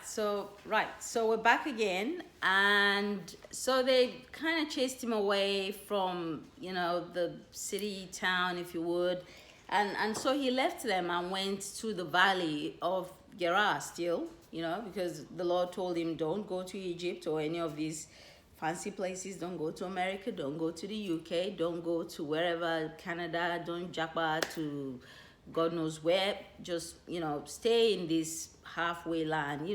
So we're back again, and so they kind of chased him away from, the city, town, if you would, and so he left them and went to the valley of Gerar still, because the Lord told him, don't go to Egypt or any of these fancy places, don't go to America, don't go to the UK, don't go to wherever, Canada, don't japa to God knows where. Just, stay in this halfway land.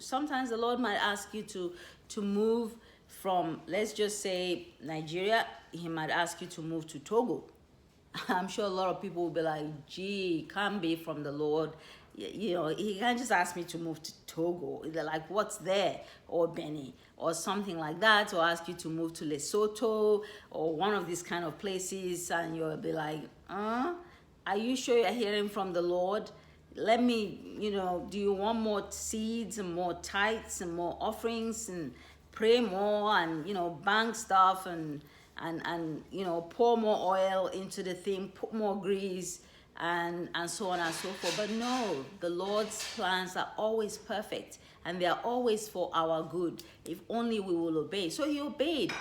Sometimes the Lord might ask you to move from, let's just say, Nigeria. He might ask you to move to Togo. I'm sure a lot of people will be like, gee, can't be from the Lord. He can't just ask me to move to Togo. They're like, what's there? Or Benin, or something like that, or ask you to move to Lesotho, or one of these kind of places, and you'll be like, are you sure you're hearing from the Lord? Let me, do you want more seeds and more tithes and more offerings and pray more and, bank stuff and pour more oil into the thing, put more grease and so on and so forth. But no, the Lord's plans are always perfect and they are always for our good, if only we will obey. So he obeyed.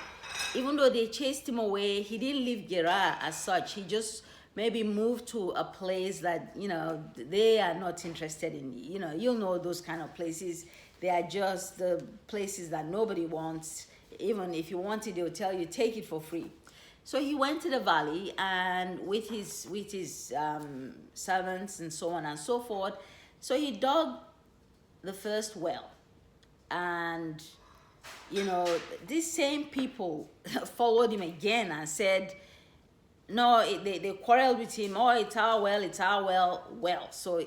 Even though they chased him away, he didn't leave Gerar as such. He just maybe moved to a place that, they are not interested in. You'll know those kind of places. They are just the places that nobody wants. Even if you want it, they'll tell you, take it for free. So he went to the valley and with his servants and so on and so forth. So he dug the first well. And, these same people followed him again and said, no, they quarreled with him. Oh, it's our well. So,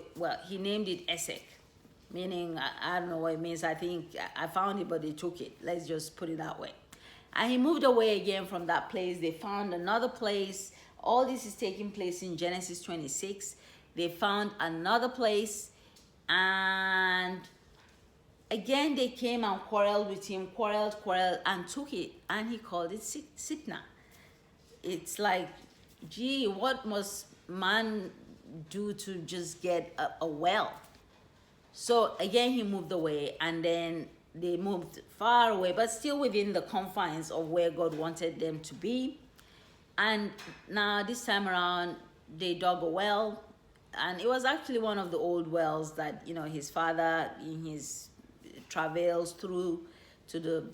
he named it Esek, meaning, I don't know what it means. I think I found it, but they took it. Let's just put it that way. And he moved away again from that place. They found another place. All this is taking place in Genesis 26. They found another place, and again they came and quarreled with him, quarreled, and took it, and he called it Sitna. It's like, gee, what must man do to just get a well? So again, he moved away, and then they moved far away, but still within the confines of where God wanted them to be. And now this time around, they dug a well, and it was actually one of the old wells that, his father, in his travels through through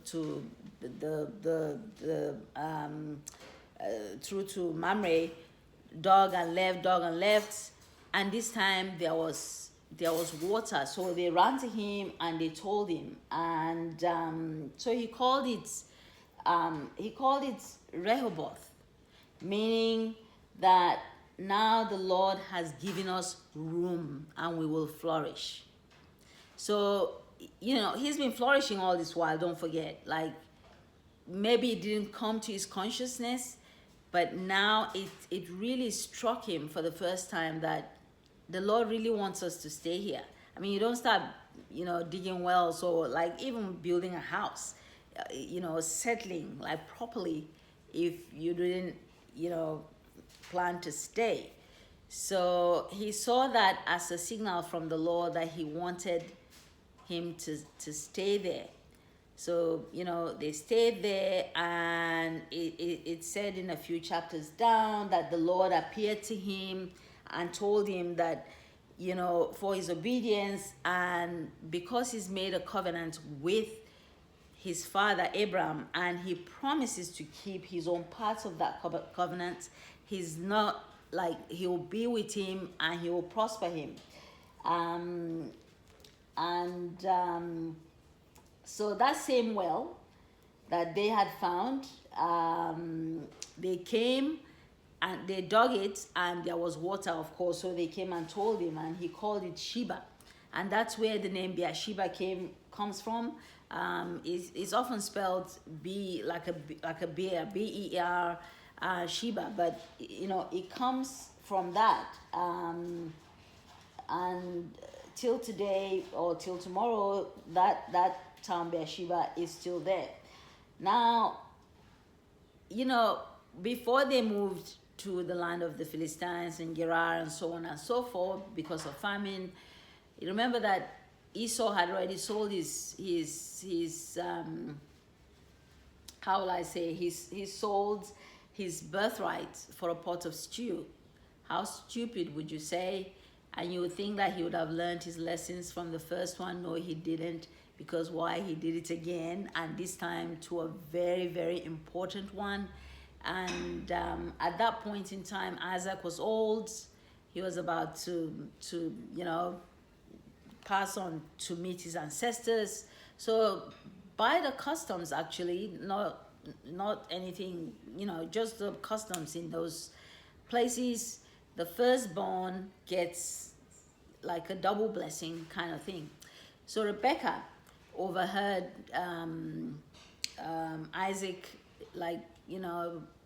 to Mamre, dug and left, and this time there was water. So they ran to him and they told him, and so he called it Rehoboth, meaning that now the Lord has given us room and we will flourish. So, he's been flourishing all this while, don't forget. Like, maybe it didn't come to his consciousness, but now it really struck him for the first time that the Lord really wants us to stay here. I mean, you don't start, digging wells or like even building a house, settling like properly if you didn't, plan to stay. So he saw that as a signal from the Lord that he wanted him to stay there. So, they stayed there, and it said in a few chapters down that the Lord appeared to him and told him that, for his obedience and because he's made a covenant with his father Abraham, and he promises to keep his own parts of that covenant, he's not like, he will be with him and he will prosper him. So that same well that they had found, they came and they dug it, and there was water, of course. So they came and told him, and he called it Sheba, and that's where the name Beersheba comes from. It's often spelled B like a beer, BER, Sheba, but it comes from that. And till today or till tomorrow, that town Beersheba is still there. Now, before they moved to the land of the Philistines and Gerar and so on and so forth because of famine, you remember that Esau had already sold his how will I say, he sold his birthright for a pot of stew. How stupid would you say? And you would think that he would have learned his lessons from the first one. No, he didn't, because why? He did it again, and this time to a very, very important one. And at that point in time, Isaac was old. He was about to pass on to meet his ancestors. So by the customs, actually, not anything, just the customs in those places, the firstborn gets like a double blessing kind of thing. So Rebecca overheard Isaac, like,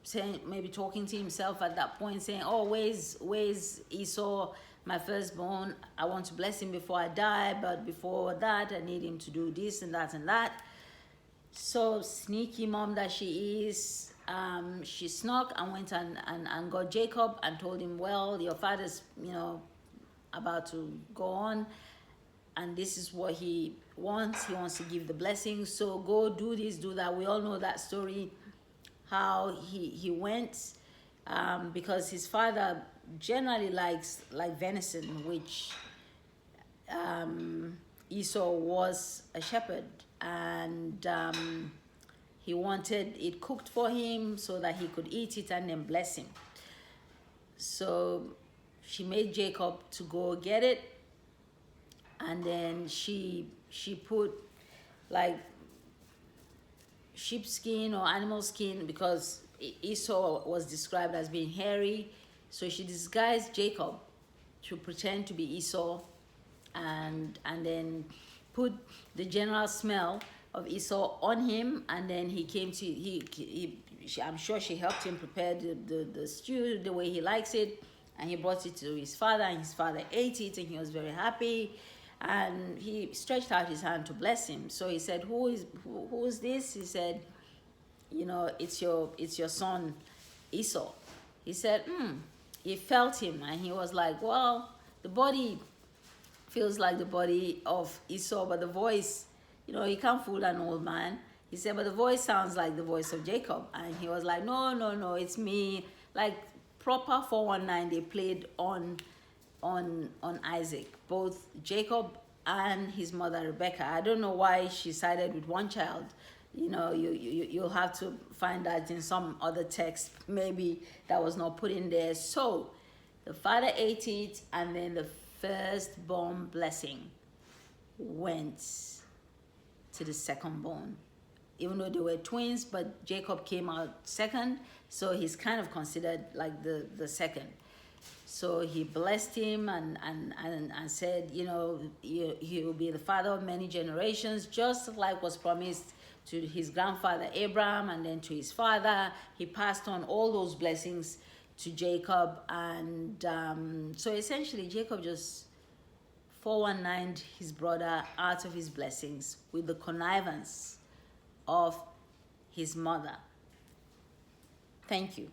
saying, maybe talking to himself at that point, saying, oh, where's Esau, my firstborn? I want to bless him before I die, but before that I need him to do this and that and that. So sneaky mom that she is, she snuck and went and got Jacob and told him, well, your father's about to go on, and this is what he wants to give the blessing, so go do this, do that. We all know that story, how he went, because his father generally likes venison, which Esau was a shepherd, and he wanted it cooked for him so that he could eat it and then bless him. So she made Jacob to go get it, and then she put like sheepskin or animal skin, because Esau was described as being hairy. So she disguised Jacob to pretend to be Esau, and then put the general smell of Esau on him, and then he came to I'm sure she helped him prepare the stew the way he likes it, and he brought it to his father, and his father ate it, and he was very happy, and he stretched out his hand to bless him. So he said, who is this? He said, it's your son Esau. He said, he felt him, and he was like, well, the body feels like the body of Esau, but the voice, he can't fool an old man. He said, but the voice sounds like the voice of Jacob. And he was like, no, it's me. Like proper 419, they played on Isaac, both Jacob and his mother Rebecca. I don't know why she sided with one child. You'll have to find that in some other text, maybe that was not put in there. So the father ate it, and then the firstborn blessing went to the secondborn, even though they were twins, but Jacob came out second, so he's kind of considered like the second. So he blessed him and said, he will be the father of many generations, just like was promised to his grandfather Abraham, and then to his father. He passed on all those blessings to Jacob, and so essentially Jacob just 419'd his brother out of his blessings with the connivance of his mother. Thank you.